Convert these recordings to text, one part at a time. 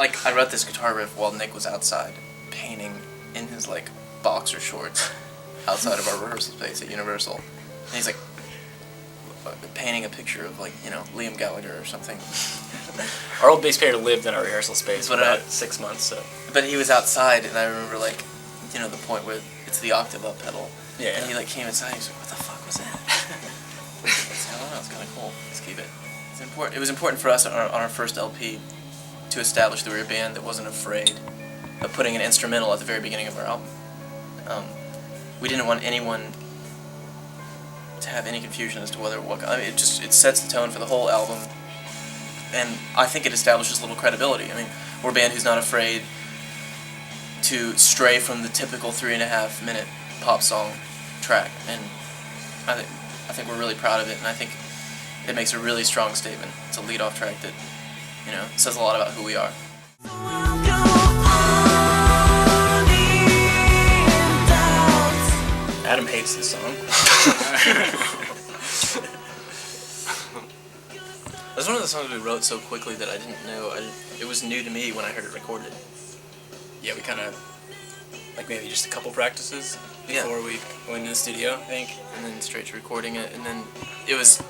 like, I wrote this guitar riff while Nick was outside painting in his, like, boxer shorts outside of our rehearsal space at Universal. And he's, like, painting a picture of, like, you know, Liam Gallagher or something. Our old bass player lived in our rehearsal space for But, about 6 months, so... But he was outside, and I remember, like, you know, the point where it's the octave up pedal. Yeah. And he, like, came inside, and he was like, what the fuck was that? I don't know, it's kind of cool. Let's keep it. It's important. It was important for us on our first LP to establish that we were a band that wasn't afraid of putting an instrumental at the very beginning of our album. We didn't want anyone to have any confusion as to whether I mean, it sets the tone for the whole album, and I think it establishes a little credibility. I mean, we're a band who's not afraid to stray from the typical 3.5 minute pop song track, and I think we're really proud of it, and I think it makes a really strong statement. It's a lead-off track that, you know, says a lot about who we are. Adam hates this song. That's one of the songs we wrote so quickly that I didn't know. It was new to me when I heard it recorded. Yeah, we kind of, like maybe just a couple practices before we went into the studio, I think. And then straight to recording it, and then it was...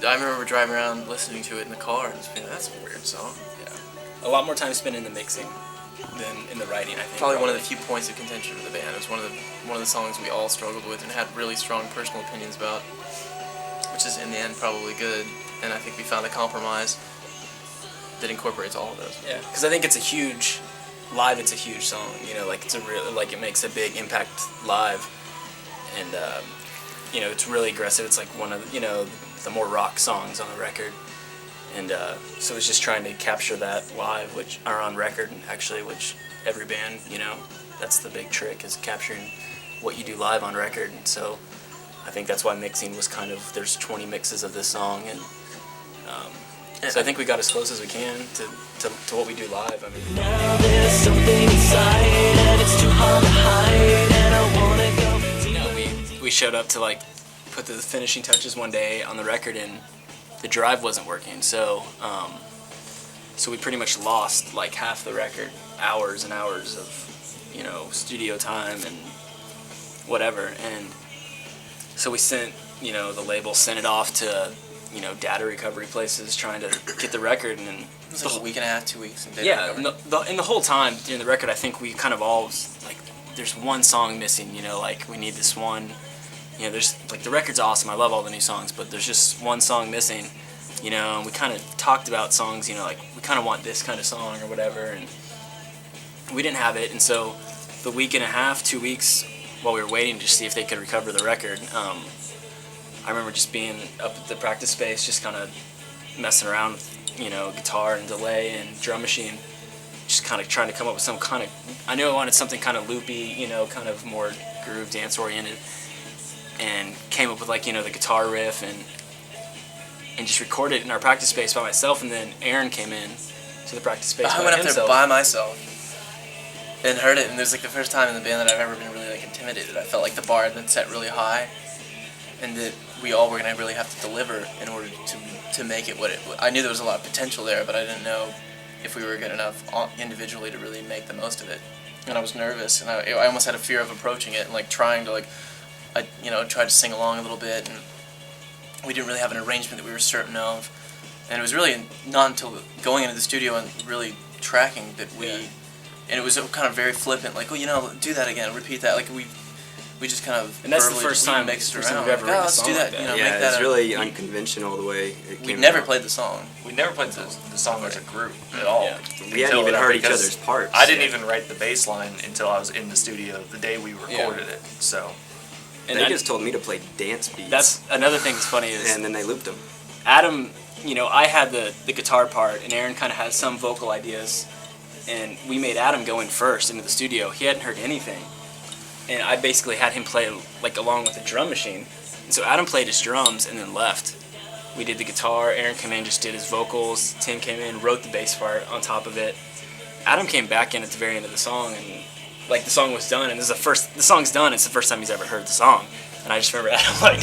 I remember driving around listening to it in the car and just being like, that's a weird song. Yeah. A lot more time spent in the mixing than in the writing, I think. Probably one of the few points of contention for the band. It was one of the songs we all struggled with and had really strong personal opinions about, which is in the end probably good. And I think we found a compromise that incorporates all of those. Yeah, because I think it's a huge live. It's a huge song. You know, like it's a real, like it makes a big impact live, and you know, it's really aggressive. It's like one of, you know, the more rock songs on the record. And so it's just trying to capture that live, which are on record, actually, which every band, you know, that's the big trick, is capturing what you do live on record. And so I think that's why mixing was kind of, there's 20 mixes of this song, and so I think we got as close as we can to what we do live. I mean, now there's something inside and it's too hard to hide, and I wanna go. You know, we showed up to like put the finishing touches one day on the record, and the drive wasn't working, so so we pretty much lost like half the record, hours and hours of, you know, studio time and whatever. And so we sent, you know, the label sent it off to, you know, data recovery places trying to get the record, and then it was like a week and a half, 2 weeks. Yeah, and the whole time during the record, I think we kind of all was like, there's one song missing, you know, like we need this one. You know, there's, like, the record's awesome, I love all the new songs, but there's just one song missing, you know, and we kind of talked about songs, you know, like, we kind of want this kind of song or whatever, and we didn't have it, and so the week and a half, 2 weeks, while we were waiting to see if they could recover the record, I remember just being up at the practice space, just kind of messing around with, you know, guitar and delay and drum machine, just kind of trying to come up with some kind of, I knew I wanted something kind of loopy, you know, kind of more groove, dance-oriented, and came up with, like, you know, the guitar riff, and just recorded it in our practice space by myself. And then Aaron came in to the practice space I by went up himself. there by myself and heard it, and it was like the first time in the band that I've ever been really like intimidated. I felt like the bar had been set really high, and that we all were gonna really have to deliver in order to make it what it. I knew there was a lot of potential there, but I didn't know if we were good enough individually to really make the most of it. And I was nervous, and I almost had a fear of approaching it and like trying to like. I, you know, tried to sing along a little bit, and we didn't really have an arrangement that we were certain of. And it was really not until going into the studio and really tracking that we, and it was kind of very flippant, like, oh, you know, do that again, repeat that. Like we just kind of, and that's the first time mixed we've around. ever Like, written oh, a let's song do that. like You know, yeah, make that. it's really unconventional the way it came We never out. played the song. We never played the song as a group at all. Yeah. We hadn't even heard each other's parts. I didn't even write the bass line until I was in the studio the day we recorded it. So. And they just told me to play dance beats. That's another thing that's funny is, and then they looped them. Adam, you know, I had the guitar part, and Aaron kind of had some vocal ideas, and we made Adam go in first into the studio. He hadn't heard anything, and I basically had him play like along with the drum machine. And so Adam played his drums and then left. We did the guitar. Aaron came in, just did his vocals. Tim came in, wrote the bass part on top of it. Adam came back in at the very end of the song, and like the song was done, and the song's done. It's the first time he's ever heard the song, and I just remember Adam like